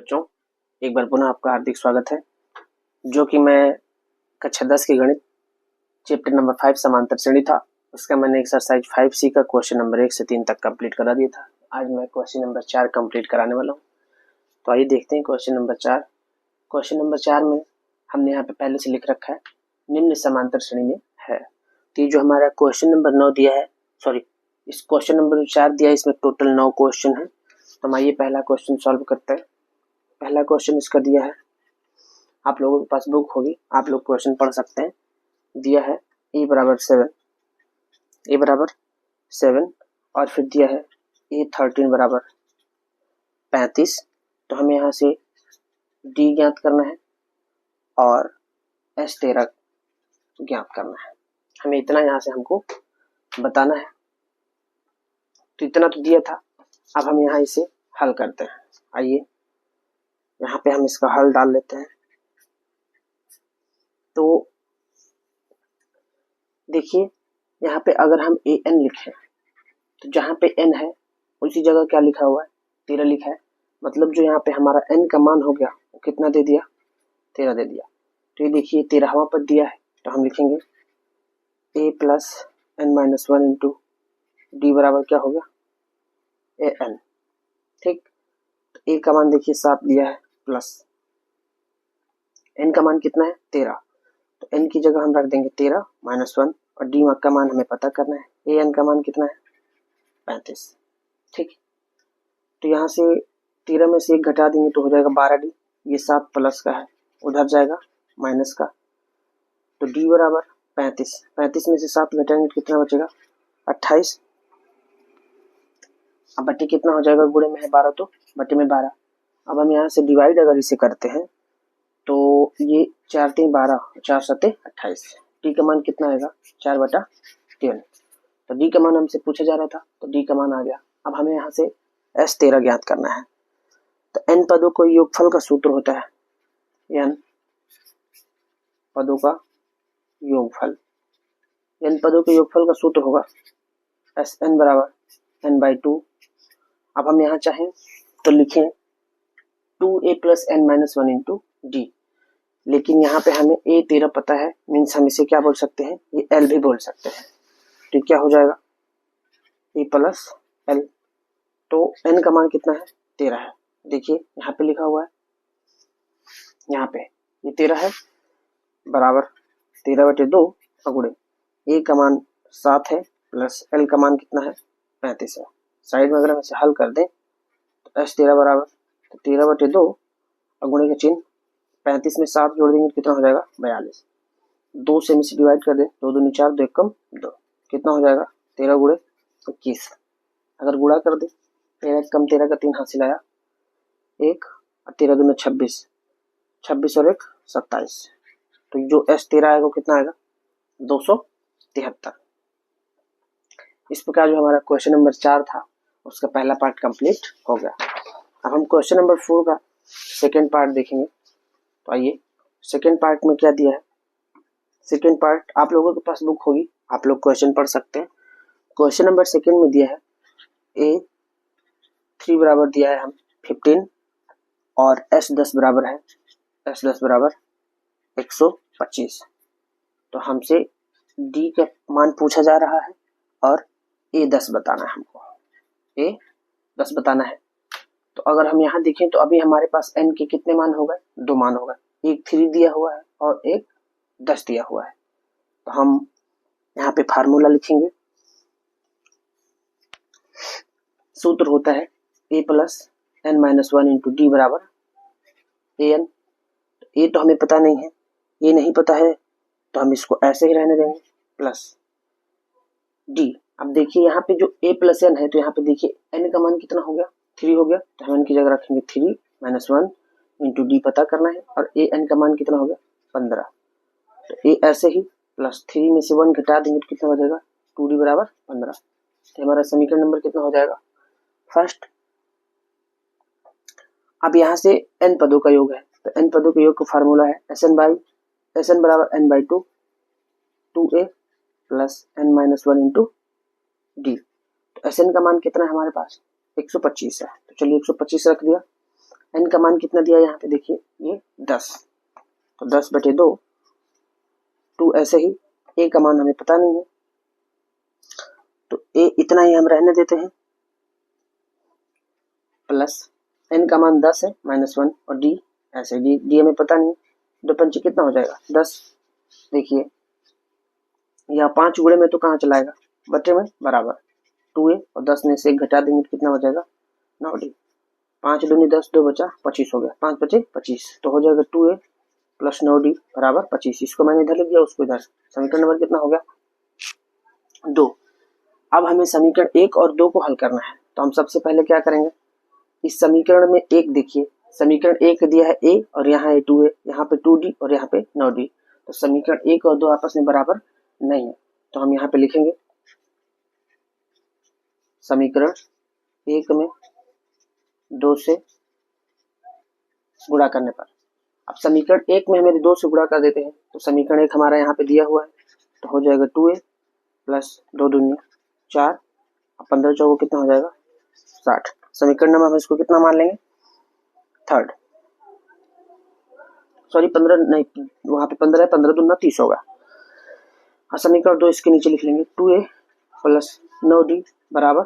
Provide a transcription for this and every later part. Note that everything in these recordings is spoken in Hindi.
बच्चों, एक बार पुनः आपका हार्दिक स्वागत है। जो कि मैं कक्षा 10 की गणित चैप्टर नंबर 5 समांतर श्रेणी था, उसका मैंने एक्सरसाइज 5C का क्वेश्चन नंबर 1 से 3 तक कंप्लीट करा दिया था। आज मैं क्वेश्चन नंबर 4 कंप्लीट कराने वाला हूँ। तो आइए देखते हैं क्वेश्चन नंबर 4। क्वेश्चन नंबर 4 में हमने यहाँ पे पहले से लिख रखा है निम्न समांतर श्रेणी में है। तो ये जो हमारा क्वेश्चन नंबर 9 दिया है, इस क्वेश्चन नंबर 4 दिया है, इसमें टोटल 9 क्वेश्चन है। तो हम आइए पहला क्वेश्चन सॉल्व करते हैं। पहला क्वेश्चन इसका दिया है, आप लोगों के पास बुक होगी, आप लोग क्वेश्चन पढ़ सकते हैं। दिया है a बराबर 7 और फिर दिया है a13 बराबर 35। तो हमें यहाँ से d ज्ञात करना है और s13 ज्ञात करना है। हमें इतना यहाँ से हमको बताना है। तो इतना तो दिया था, अब हम यहाँ इसे हल करते हैं। आइए यहाँ पे हम इसका हल डाल लेते हैं। तो देखिए यहाँ पे अगर हम an लिखें तो जहाँ पे n है उसी जगह क्या लिखा हुआ है, 13 लिखा है। मतलब जो यहाँ पे हमारा n का मान हो गया वो कितना दे दिया, 13 दे दिया। तो ये देखिए 13वां पद दिया है, तो हम लिखेंगे a plus n minus 1 into D बराबर क्या हो गया, an। ठीक, तो a का मान देखिए 7 दिया है प्लस n का मान कितना है, 13। तो n की जगह हम रख देंगे 13 माइनस 1 और डी का मान हमें पता करना है, an का मान कितना है, 35। ठीक, तो यहाँ से 13 में से 1 घटा देंगे तो हो जाएगा 12d। ये 7 प्लस का है, उधर जाएगा माइनस का। तो d बराबर 35 में से 7 घटाएंगे तो कितना बचेगा, 28। अब बटे कितना हो जाएगा, गुणे में है 12 तो बटे में 12। अब हम यहाँ से डिवाइड अगर इसे करते हैं तो ये 4 3 12 4 7 28। डी का मान कितना आएगा, 4/3। तो डी का मान हमसे पूछा जा रहा था, तो डी का मान आ गया। अब हमें यहाँ से s13 ज्ञात करना है। तो n पदों को योगफल का सूत्र होता है, n पदों का योगफल। n पदों के योगफल का सूत्र होगा Sn बराबर n/2। अब हम यहाँ चाहें तो लिखें 2a plus n minus 1 into D, लेकिन यहाँ पे हमें a13 पता है, मीन्स हम इसे क्या बोल सकते हैं, ये l भी बोल सकते हैं। तो क्या हो जाएगा, a प्लस l। तो n का मान कितना है, 13 है। देखिए यहाँ पे लिखा हुआ है, यहाँ पे ये 13 है बराबर 13/2 गुणे a का मान 7 है प्लस l का मान कितना है, 35 है। साइड में अगर हम इसे हल कर दें तो s13 बराबर 13/2 गुणे का चिन्ह 35 में 7 जोड़ देंगे तो कितना हो जाएगा, 42। 2 से इसे डिवाइड कर दें, 2 दूनी 4 2 1 2, कितना हो जाएगा, 13 गुणे 21। अगर गुणा कर दे, 13 कम 13 का 3 हासिल आया 1 और 13 दूनी 26, 26 और 1 27। तो जो s13 आएगा वो कितना आएगा, 273। इस प्रकार जो हमारा क्वेश्चन नंबर 4 था उसका पहला पार्ट कंप्लीट हो गया। अब हम क्वेश्चन नंबर 4 का सेकेंड पार्ट देखेंगे। तो आइए सेकेंड पार्ट में क्या दिया है। सेकेंड पार्ट आप लोगों के पास बुक होगी, आप लोग क्वेश्चन पढ़ सकते हैं। क्वेश्चन नंबर सेकेंड में दिया है a3 बराबर दिया है हम 15 और s10 बराबर है 125। तो हमसे d का मान पूछा जा रहा है और a10 बताना है, हमको a10 बताना है। तो अगर हम यहाँ देखें तो अभी हमारे पास n के कितने मान हो गए, 2 मान हो गए। एक 3 दिया हुआ है और एक 10 दिया हुआ है। तो हम यहाँ पे फार्मूला लिखेंगे। सूत्र होता है a plus n minus 1 into D बराबर an। ये तो हमें पता नहीं है, ये नहीं पता है तो हम इसको ऐसे ही रहने देंगे प्लस डी। अब देखिए यहाँ पे जो a प्लस n है, तो यहाँ पे देखिए n का मान कितना हो गया, 3 हो गया। तो हम n की जगह रखेंगे 3 माइनस 1 इंटू डी पता करना है और an का मान कितना हो गया, 15। तो a ऐसे ही प्लस 3 में से 1 घटा देंगे तो कितना हो जाएगा, 2d बराबर 15। तो हमारा समीकरण नंबर कितना हो जाएगा, फर्स्ट। अब यहाँ से n पदों का योग है, तो n पदों के योग का फार्मूला है Sn बराबर n/2 2a plus n minus 1 into D. तो Sn का मान कितना है हमारे पास, 125 है। तो चलिए 125 रख दिया। n का मान कितना दिया यहाँ पे देखिए, ये 10, तो 10/2, 2 ऐसे ही, a का मान हमें पता नहीं है तो a इतना ही हम रहने देते हैं, प्लस n का मान 10 है -1 और d ऐसे, d हमें पता नहीं, 2×5 कितना हो जाएगा 10। देखिए यहाँ 5 गुणे में तो कहाँ चलाएगा, बटे में, बराबर 2a और 10 में से 1 घटा देंगे तो कितना हो जाएगा 9d, 5 दूनी 10, 2 बचा 25 हो गया, 5 बचे 25, तो हो जाएगा 2a प्लस 9d बराबर 25। इसको मैंने इधर लिख दिया, उसको इधर। समीकरण नंबर कितना हो गया 2। अब हमें समीकरण 1 और 2 को हल करना है, तो हम सबसे पहले क्या करेंगे, इस समीकरण में 1 देखिए, समीकरण 1 दिया है a और यहाँ है 2a, यहाँ पे 2d और यहाँ पे 9d, तो समीकरण 1 और 2 आपस में बराबर नहीं है, तो हम यहाँ पे लिखेंगे समीकरण 1 में 2 से गुणा करने पर। अब समीकरण 1 में हमें 2 से गुणा कर देते हैं, तो समीकरण 1 हमारा यहाँ पे दिया हुआ है, तो हो जाएगा 2a प्लस 2 दूनी 4, 15 चौको कितना हो जाएगा 60। समीकरण नंबर हम इसको कितना मान लेंगे, थर्ड, सॉरी 15 नहीं, वहां पे 15 है, 15 दूना 30 होगा। समीकरण 2 इसके नीचे लिख लेंगे, 2a प्लस 9d बराबर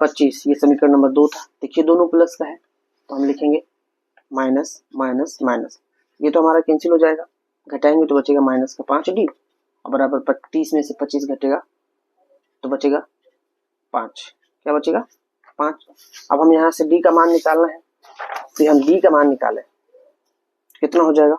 25, ये समीकरण नंबर 2 था। देखिए दोनों प्लस का है, तो हम लिखेंगे माइनस माइनस माइनस, ये तो हमारा कैंसिल हो जाएगा, घटाएंगे तो बचेगा माइनस का 5d और बराबर 30 में से 25 घटेगा तो बचेगा 5, क्या बचेगा 5। अब हम यहाँ से d का मान निकालना है, तो हम d का मान निकालें, कितना हो जाएगा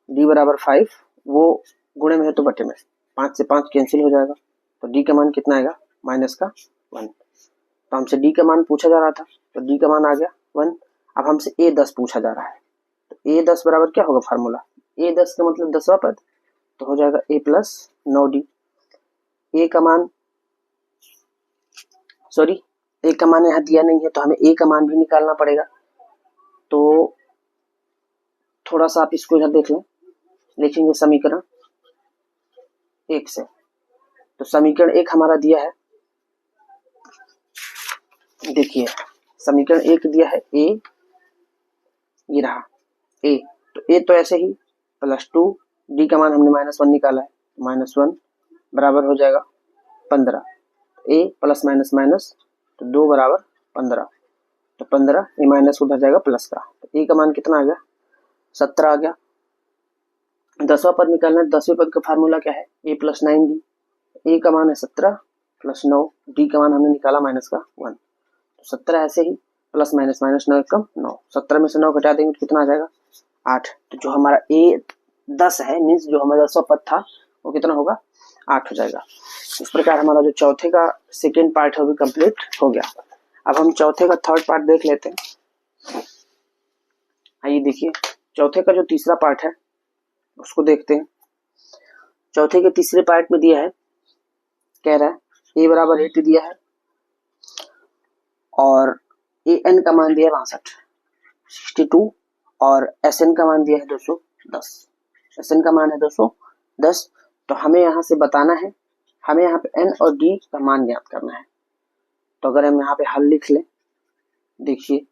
d बराबर 5, वो गुणे में है तो बटे में, 5 से 5 कैंसिल हो जाएगा, तो d का मान कितना आएगा माइनस का 1। तो हमसे d का मान पूछा जा रहा था, तो d का मान आ गया 1। अब हमसे a10 पूछा जा रहा है, तो a10 बराबर क्या होगा फार्मूला, a10 का मतलब 10वां पद, तो हो जाएगा a प्लस 9d। a का मान, सॉरी a का मान यहाँ दिया नहीं है, तो हमें a का मान भी निकालना पड़ेगा, तो थोड़ा सा आप इसको इधर देख लें, लिखेंगे समीकरण 1 से, तो समीकरण 1 हमारा दिया है, देखिए समीकरण 1 दिया है a, ये रहा a, तो a तो ऐसे ही प्लस 2, d का मान हमने -1 निकाला है, -1 बराबर हो जाएगा 15, a प्लस माइनस माइनस तो 2 बराबर 15, तो 15 ये माइनस उधर जाएगा प्लस का, तो a का मान कितना आ गया 17 आ गया। 10वां पद निकालना है, 10वें पद का फार्मूला क्या है a प्लस 9d, a का मान है 17 प्लस 9, d का मान हमने निकाला माइनस का 1, तो 17 ऐसे ही प्लस माइनस माइनस 9 कम 9, 17 में से 9 घटा देंगे तो कितना आ जाएगा 8, तो जो हमारा a10 है मीन्स जो हमारा 10वां पद था वो कितना होगा 8 हो जाएगा। इस प्रकार हमारा जो चौथे का सेकेंड पार्ट है वो भी कंप्लीट हो गया। अब हम चौथे का थर्ड पार्ट देख लेते हैं। आइए देखिए चौथे का जो तीसरा पार्ट है उसको देखते हैं। चौथे के तीसरे पार्ट में दिया है, कह रहा है a बराबर 80 दिया है और an का मान दिया है 62 और sn का मान दिया है 210, sn का मान है 210, तो हमें यहाँ से बताना है, हमें यहाँ पे n और d का मान ज्ञात करना है। तो अगर हम यहाँ पे हल लिख लें, देखिए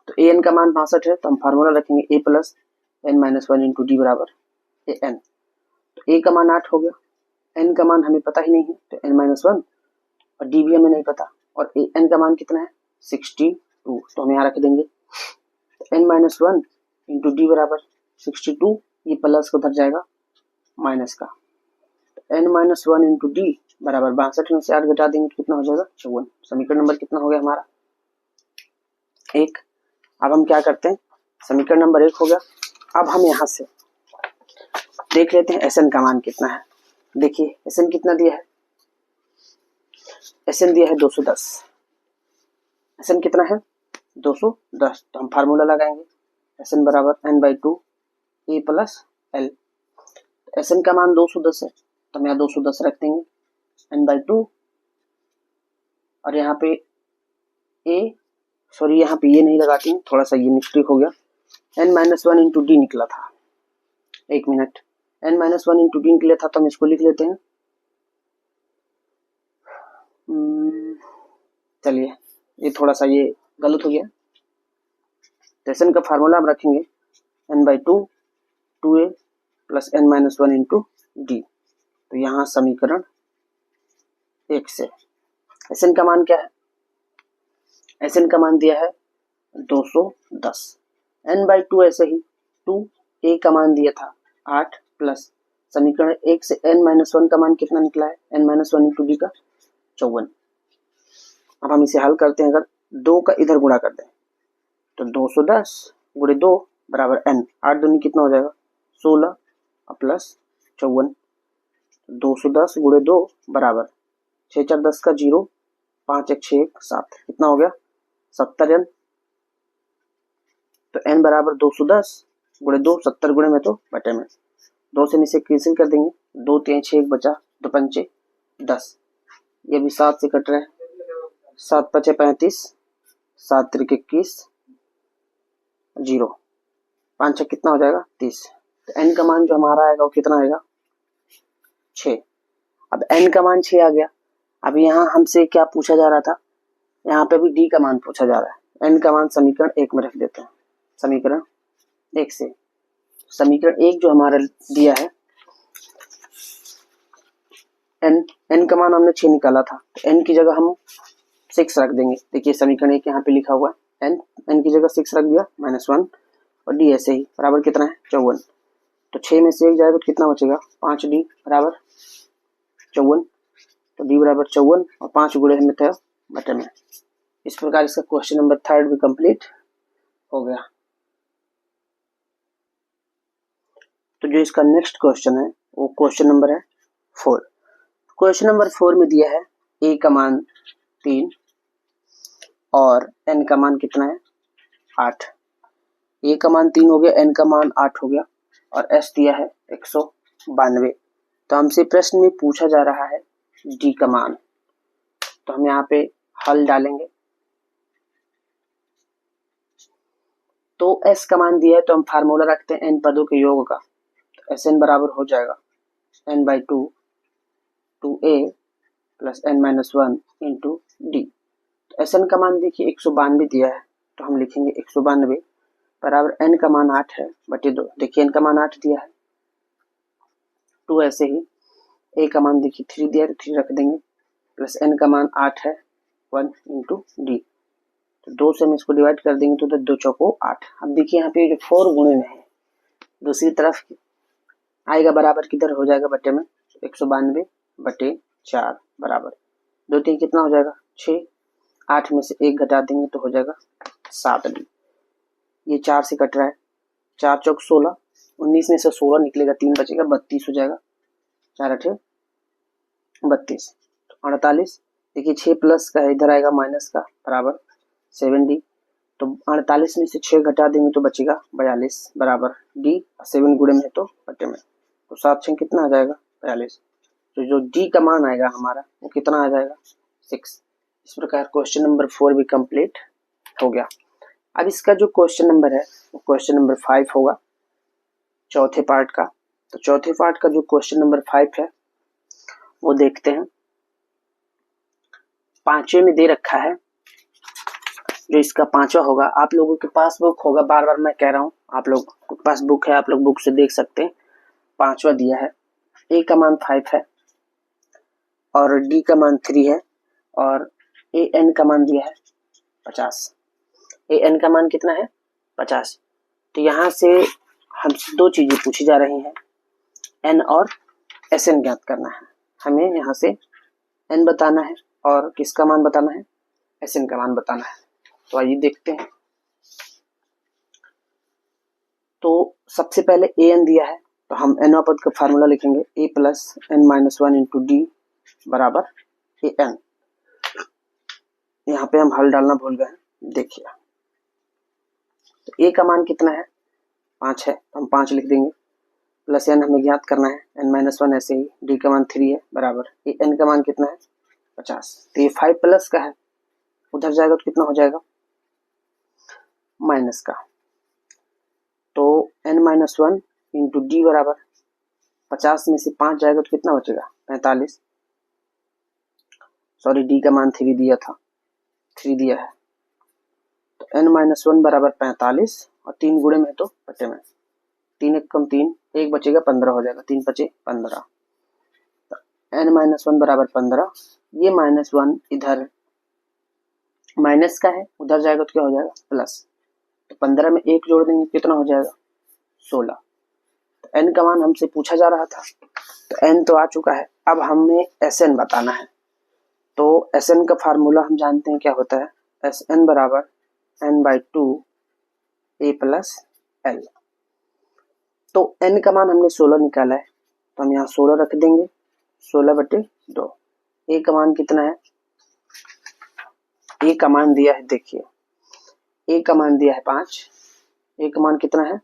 तो an का मान 62 है, तो हम फार्मूला रखेंगे a plus n minus 1 into D बराबर an, तो a का मान 8 हो गया, n का मान हमें पता ही नहीं है तो n माइनस 1 और d भी हमें नहीं पता, और n का मान कितना है 62, तो हम यहाँ रख देंगे तो n माइनस 1 इंटू डी बराबर 62, ये प्लस को उधर जाएगा माइनस का, तो n माइनस 1 इंटू डी बराबर 62 में से 8 घटा देंगे तो कितना हो जाएगा 54। समीकरण नंबर कितना हो गया हमारा 1। अब हम क्या करते हैं, समीकरण नंबर 1 हो गया। अब हम यहाँ से देख लेते हैं Sn का मान कितना है। देखिए Sn कितना दिया है, Sn दिया है 210, Sn कितना है 210, तो हम फार्मूला लगाएंगे Sn बराबर n/2 a plus l, Sn का मान 210 है तो हम यहाँ 210 रख देंगे n/2 और यहाँ पे a, सॉरी यहाँ पे ये नहीं लगाते हैं, थोड़ा सा ये मिस्टेक हो गया, n माइनस 1 इंटू डी निकला था, एक minute, n minus 1 into D निकला था तो हम इसको लिख लेते हैं, चलिए ये थोड़ा सा ये गलत हो गया। तो एस एन का फार्मूला हम रखेंगे n/2 2a plus n-1 into D. तो यहाँ समीकरण 1 से एस एन का मान क्या है, एस एन का मान दिया है 210, n/2 ऐसे ही 2a का मान दिया था 8 प्लस समीकरण 1 से n-1 का मान कितना निकला है, n-1 इंटू डी का 54। अब हम इसे हल करते हैं, अगर 2 का इधर गुणा कर दें तो 210 गुणे 2 बराबर n, 8 दूनी कितना हो जाएगा 16 प्लस 54, 210 गुणे 2 बराबर 6 4 10 का 0, 5 1 6 1 7, कितना हो गया 70 n। तो n बराबर 210 गुणे 2, 70 गुणे में तो बटे में 2 से इसे कैंसिल कर देंगे, 2 3 6 1 बचा, 2 5 10, ये भी 7 से कट रहा है, 7 5 35, 7 3 21 0, 5 6 कितना हो जाएगा 30। तो n का मान जो हमारा आएगा वो कितना आएगा 6। अब n का मान 6 आ गया। अब यहाँ हमसे क्या पूछा जा रहा था, यहाँ पे भी d का मान पूछा जा रहा है। n का मान समीकरण 1 में रख देते हैं, समीकरण 1 से समीकरण 1 जो हमारा दिया है n का मान हमने 6 निकाला था, तो n की जगह हम 6 रख देंगे। देखिए समीकरण 1 यहाँ पे लिखा हुआ है, n की जगह 6 रख दिया -1 और d ऐसे ही बराबर कितना है 54। तो 6 में से 1 जाएगा तो कितना बचेगा 5d बराबर 54। तो d बराबर 54 और 5 गुणे में था बटे में। इस प्रकार इसका क्वेश्चन नंबर 3 भी कंप्लीट हो गया। तो जो इसका नेक्स्ट क्वेश्चन है वो क्वेश्चन नंबर है 4। क्वेश्चन नंबर 4 में दिया है a का मान 3 और n का मान कितना है 8। a का मान 3 हो गया, n का मान 8 हो गया और s दिया है 192। तो हमसे प्रश्न में पूछा जा रहा है d का मान, तो हम यहाँ पे हल डालेंगे। तो s का मान दिया है तो हम फार्मूला रखते हैं n पदों के योग का। तो Sn बराबर हो जाएगा n/2 2a plus n-1 into D. तो Sn का मान देखिए 192 दिया है, तो हम लिखेंगे 192 बराबर n का मान 8 है बटे 2। देखिए n का मान 8 दिया है, 2 ऐसे ही a का मान देखिए 3 दिया है तो 3 रख देंगे, प्लस n का मान 8 है 1 इंटू डी। तो 2 से हम इसको डिवाइड कर देंगे तो 2 चौको 8। अब देखिए यहाँ पे जो 4 गुणे में है दूसरी तरफ आएगा बराबर किधर हो जाएगा बटे में, 192 बटे 4 बराबर 2 3 कितना हो जाएगा 6, 8 में से 1 घटा देंगे तो हो जाएगा 7d। ये 4 से कट रहा है, 4 चौक 16, 19 में से 16 निकलेगा 3 बचेगा 32 हो जाएगा, 4 8 32 तो 48। देखिए 6 प्लस का इधर आएगा माइनस का बराबर 7d। तो 48 में से 6 घटा देंगे तो बचेगा 42 बराबर d, 7 गुणे में तो बटे में, तो 7 6 कितना आ जाएगा 42। तो जो d का मान आएगा हमारा वो कितना आ जाएगा 6। इस प्रकार क्वेश्चन नंबर 4 भी कंप्लीट हो गया। अब इसका जो क्वेश्चन नंबर है वो क्वेश्चन नंबर 5 होगा चौथे पार्ट का। तो चौथे पार्ट का जो क्वेश्चन नंबर 5 है वो देखते हैं। 5वें में दे रखा है, जो इसका 5वां होगा, आप लोगों के पास बुक होगा, बार बार मैं कह रहा हूँ आप लोग के पास बुक है, आप लोग बुक से देख सकते हैं। 5वां दिया है, a का मान 5 है और d का मान 3 है और an का मान दिया है 50। an का मान कितना है 50। तो यहाँ से हमसे 2 चीजें पूछी जा रही हैं, n और sn ज्ञात करना है। हमें यहाँ से n बताना है और किसका मान बताना है sn का मान बताना है। तो आइए देखते हैं। तो सबसे पहले an दिया है तो हम n पद का फार्मूला लिखेंगे a plus n-1 into D बराबर an। यहाँ पे हम हल डालना भूल गए, देखिए तो a का मान कितना है 5 है तो हम 5 लिख देंगे, प्लस n हमें ज्ञात करना है n-1 ऐसे ही, d का मान 3 है बराबर n का मान कितना है 50। तो ये 5 प्लस का है, उधर जाएगा तो कितना हो जाएगा माइनस का। तो n-1 इंटू डी बराबर 50 में से 5 जाएगा तो कितना बचेगा 45। सॉरी d का मान 3 दिया था, 3 दिया है n-1 बराबर 45 और 3 गुणे में तो बटे में 3 एक कम 3, एक बचेगा 15 हो जाएगा, 3 बचे 15। तो n-1 बराबर 15, ये -1 इधर माइनस का है, उधर जाएगा तो क्या हो जाएगा प्लस। तो 15 में 1 जोड़ देंगे कितना हो जाएगा 16। तो n का मान हमसे पूछा जा रहा था, तो n तो आ चुका है, अब हमें Sn बताना है। तो Sn का फार्मूला हम जानते हैं क्या होता है, Sn बराबर n/2 a प्लस l। तो n का मान हमने 16 निकाला है, तो हम यहाँ 16 रख देंगे, 16/2। a का मान कितना है, a का मान दिया है, देखिए a का मान दिया है 5, a का मान कितना है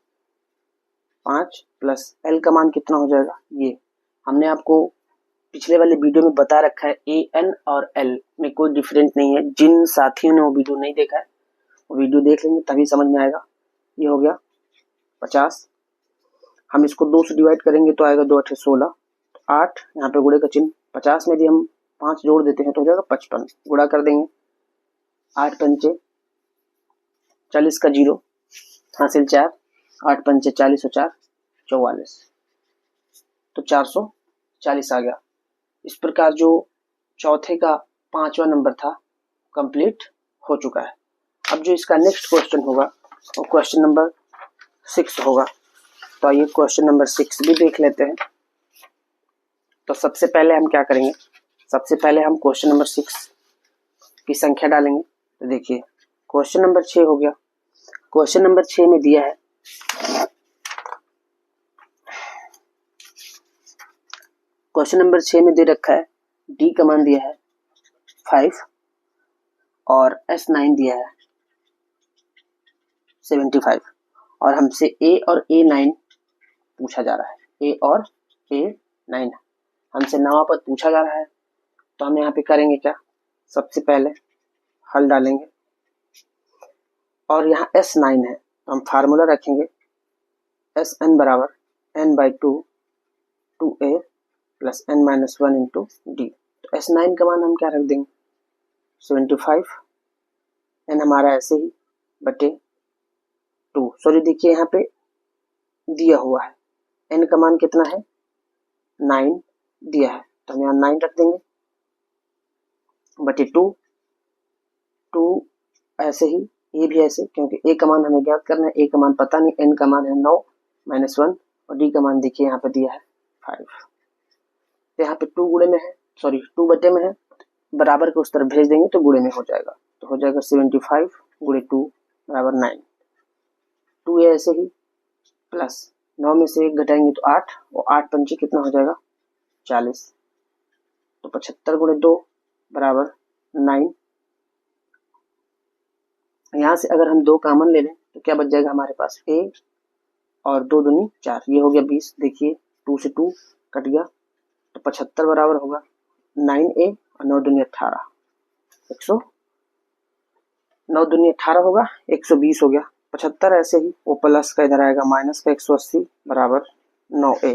5 प्लस l का मान कितना हो जाएगा, ये हमने आपको पिछले वाले वीडियो में बता रखा है। a n और l में कोई डिफरेंस नहीं है। जिन साथियों ने वो वीडियो नहीं देखा है वो वीडियो देख लेंगे तभी समझ में आएगा। ये हो गया 50, हम इसको 2 से डिवाइड करेंगे तो आएगा 2 8 16, 8 यहाँ पे गुणे का चिन्ह, 50 में यदि हम 5 जोड़ देते हैं तो हो जाएगा 55, गुणा कर देंगे 8 पंचे 40 का 0 हासिल 4, 8 पंचे 40 और 4 44, तो 440 आ गया। इस प्रकार जो चौथे का 5वां नंबर था कंप्लीट हो चुका है। अब जो इसका नेक्स्ट क्वेश्चन होगा वो क्वेश्चन नंबर 6 होगा। तो आइए क्वेश्चन नंबर 6 भी देख लेते हैं। तो सबसे पहले हम क्या करेंगे, सबसे पहले हम क्वेश्चन नंबर 6 की संख्या डालेंगे। तो देखिए क्वेश्चन नंबर 6 हो गया। क्वेश्चन नंबर 6 में दिया है क्वेश्चन नंबर 6 में दे रखा है d का मान दिया है 5 और S9 दिया है 75 और हमसे a और a9 पूछा जा रहा है। a और a9 हमसे नवा पद पूछा जा रहा है। तो हम यहाँ पे करेंगे क्या, सबसे पहले हल डालेंगे और यहाँ S9 है तो हम फार्मूला रखेंगे Sn बराबर n/2 2a plus n-1 into D. तो S9 का मान हम क्या रख देंगे 75, n हमारा ऐसे ही बटे 2। सॉरी देखिए यहाँ पे दिया हुआ है n का मान कितना है 9 दिया है, तो हम यहाँ 9 रख देंगे बटे 2 ऐसे ही, ये भी ऐसे, क्योंकि a का मान हमें ज्ञात करना है, a का मान पता नहीं, n का मान है 9 -1 और d का मान देखिए यहाँ पे दिया है 5। तो यहाँ पे 2 गुणे में है, सॉरी 2 बटे में है, बराबर को उस तरफ भेज देंगे तो गुणे में हो जाएगा। तो हो जाएगा 75 गुणे 2 बराबर 9। 2 है ऐसे ही प्लस 9 में से 1 घटाएंगे तो 8 और 8 पंचे कितना हो जाएगा 40। तो 75 गुणे 2 बराबर 9। यहाँ से अगर हम 2 कॉमन ले लें तो क्या बच जाएगा हमारे पास a और 2 दूनी 4, ये हो गया 20। देखिए 2 से 2 कट गया तो 75 बराबर होगा 9a और 9 दूनी 18, 9 दूनी 18 होगा 120 हो गया। 75 ऐसे ही, वो प्लस का इधर आएगा माइनस का 180 बराबर 9a।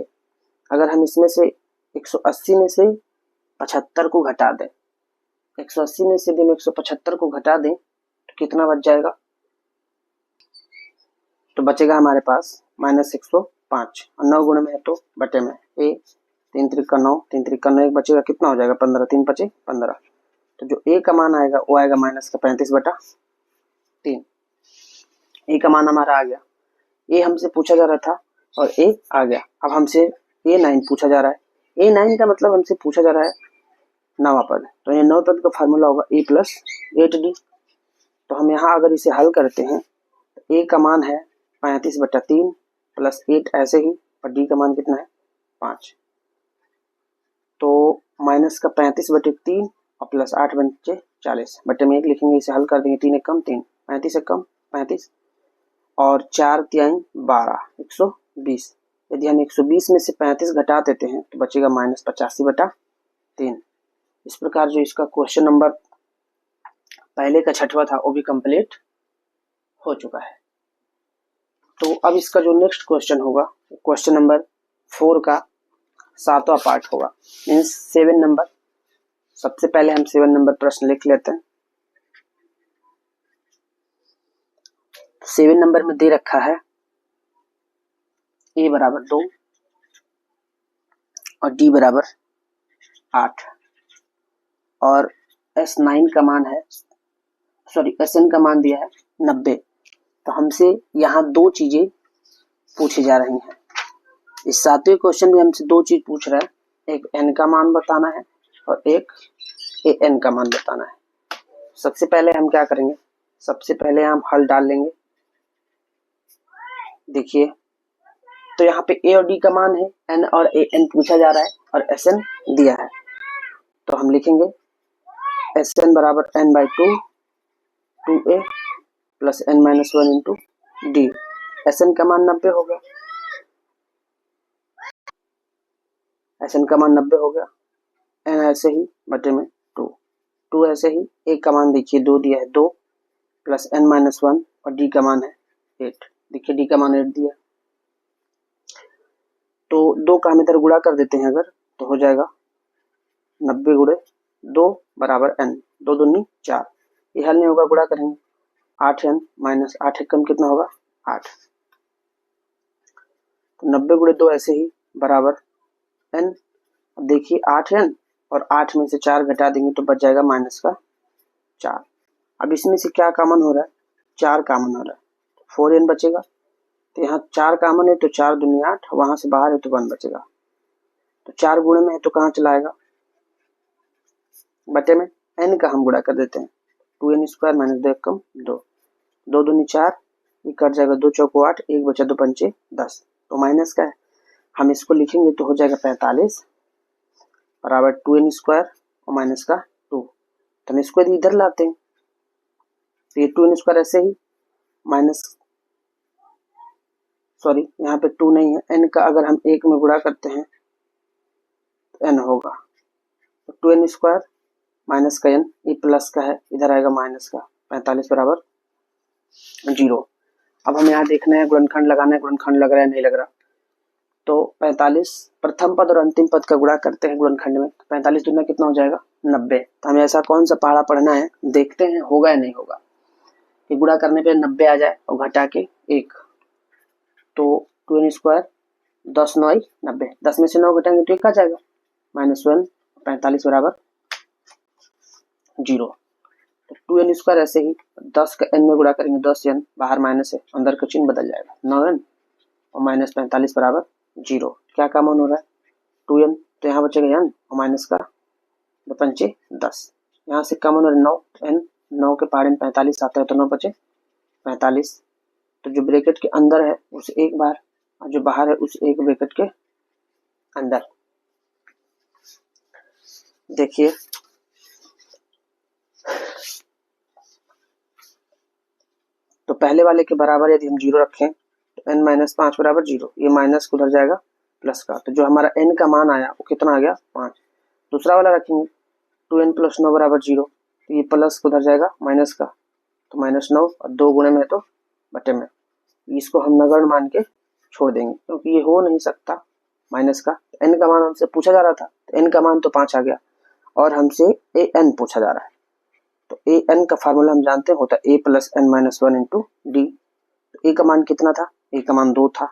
अगर हम इसमें से 180 में से 75 को घटा दें, 180 में से यदि हम 175 को घटा दें तो कितना बच जाएगा, तो बचेगा हमारे पास -105 और 9 गुणे में है तो बटे में a 3 त्रिका 9, 3 त्रिका 9, एक बचेगा कितना हो जाएगा 15, 3 बचे 15। तो जो a का मान आएगा वो आएगा -35/3। a का मान हमारा आ गया, a हमसे पूछा जा रहा था और a आ गया। अब हमसे a9 पूछा जा रहा है, a9 का मतलब हमसे पूछा जा रहा है नवा पद, तो ये नवा पद का फार्मूला होगा a प्लस 8d। तो हम यहाँ अगर इसे हल करते हैं तो a का मान है 35/3 प्लस 8 ऐसे ही, और d का मान कितना है 5। तो माइनस का 35/3 और प्लस 8 बचे 40 बटे में 1 लिखेंगे, इसे हल कर देंगे 3 एक कम 3, 35 एक कम 35 और 4 तिहाई 12, 120। यदि हम 120 में से 35 घटा देते हैं तो बचेगा -85/3। इस प्रकार जो इसका क्वेश्चन नंबर पहले का 6वां था वो भी कंप्लीट हो चुका है। तो अब इसका जो नेक्स्ट क्वेश्चन होगा क्वेश्चन नंबर 4 का 7वां पार्ट होगा, मीन्स 7 नंबर। सबसे पहले हम 7 नंबर प्रश्न लिख लेते हैं। 7 नंबर में दे रखा है a बराबर 2 और d बराबर 8 और S9 का मान है, सॉरी Sn का मान दिया है 90। तो हमसे यहाँ दो चीजें पूछी जा रही हैं। इस 7वें क्वेश्चन में हमसे दो चीज पूछ रहा है, एक n का मान बताना है और एक an का मान बताना है। सबसे पहले हम क्या करेंगे, सबसे पहले हम हल डाल लेंगे। देखिए तो यहाँ पे a और d का मान है, n और an पूछा जा रहा है और Sn दिया है। तो हम लिखेंगे Sn बराबर n by 2a plus n minus 1 into D. Sn का मान 90 हो गया, Sn का मान 90 हो गया, n ऐसे ही बटे में 2 ऐसे ही, a का मान देखिए 2 दिया है 2 प्लस n माइनस 1 और d का मान है 8। देखिए d का मान 8 दिया, तो 2 का हम इधर गुणा कर देते हैं अगर, तो हो जाएगा 90 गुणे 2 बराबर n, 2 दूनी 4। ये हल नहीं होगा, गुणा करेंगे 8n माइनस 8 कम कितना होगा 8। तो 90 गुणे 2 ऐसे ही बराबर n। अब देखिए 8n और 8 में से 4 घटा देंगे तो बच जाएगा माइनस का 4। अब इसमें से क्या कॉमन हो रहा है, 4 कॉमन हो रहा है, 4n बचेगा। तो यहाँ 4 कॉमन है तो 4 दूनी 8, वहां से बाहर है तो 1 बचेगा। तो 4 गुणे में है तो कहाँ चला आएगा, बटे में n का हम गुणा कर देते हैं, 2n स्क्वायर माइनस 2 कम 2, 2 दूनी 4, ये कट जाएगा 2 चौको 8, 1 बचा 2 पंचे 10। तो माइनस का है, हम इसको लिखेंगे तो हो जाएगा 45 बराबर 2n स्क्वायर और माइनस का 2। तो हम इसको इधर लाते हैं, तो ये 2n स्क्वायर ऐसे ही माइनस, सॉरी यहाँ पे 2 नहीं है, n का अगर हम 1 में गुणा करते हैं तो n होगा, तो 2n स्क्वायर माइनस का n, ये प्लस का है इधर आएगा माइनस का, 45 बराबर 0। अब हमें यहाँ देखना है गुणनखंड लगाना है, गुणनखंड लग रहा है नहीं लग रहा। तो 45 प्रथम पद और अंतिम पद का गुणा करते हैं गुणनखंड में, 45 दूना कितना हो जाएगा 90। तो हमें ऐसा कौन सा पहाड़ा पढ़ना है, देखते हैं होगा या नहीं होगा। कि गुणा करने पे 90 आ जाए और घटा के 1, तो 2n स्क्वायर 10 9 90, 10 में से 9 घटाएंगे तो 1 आ जाएगा माइनस 1, 45 बराबर 0। तो 2n स्क्वायर ऐसे ही 10 का n में गुणा करेंगे 10n, बाहर माइनस है, अंदर का चिन्ह बदल जाएगा 9n और माइनस 45 बराबर 0। क्या कॉमन हो रहा है 2n, तो यहाँ बचेगा n और माइनस का 2 पंचे 10, यहाँ से कॉमन हो रहा है 9n, 9 के पहाड़े में 45 आता है तो 9 बचे 45। तो जो ब्रैकेट के अंदर है उस एक बार और जो बाहर है उस एक ब्रैकेट के अंदर। देखिए तो पहले वाले के बराबर यदि हम 0 रखें तो n माइनस 5 बराबर 0, ये माइनस उधर जाएगा प्लस का, तो जो हमारा n का मान आया वो कितना आ गया 5। दूसरा वाला रखेंगे 2n प्लस 9 बराबर 0, तो ये प्लस उधर जाएगा माइनस का, तो माइनस 9 और 2 गुणे में है तो बटे में, इसको हम नगण्य मान के छोड़ देंगे क्योंकि ये हो नहीं सकता माइनस का। n का मान हमसे पूछा जा रहा था, तो n का मान तो 5 आ गया और हमसे an पूछा जा रहा है, तो an का फार्मूला हम जानते हैं होता है a plus n minus 1 into D. तो a का मान कितना था, a का मान 2 था,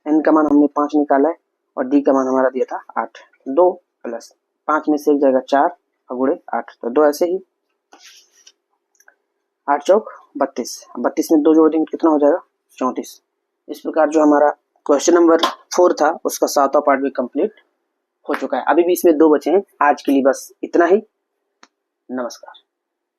n का मान हमने 5 निकाला है और d का मान हमारा दिया था 8। 2 प्लस 5 में से एक जाएगा 4 और गुणे 8, तो 2 ऐसे ही 8 चौक 32, 32 में 2 जोड़ देंगे कितना हो जाएगा 34। इस प्रकार जो हमारा क्वेश्चन नंबर 4 था उसका 7वां पार्ट भी कंप्लीट हो चुका है। अभी भी इसमें 2 बचे हैं। आज के लिए बस इतना ही। नमस्कार।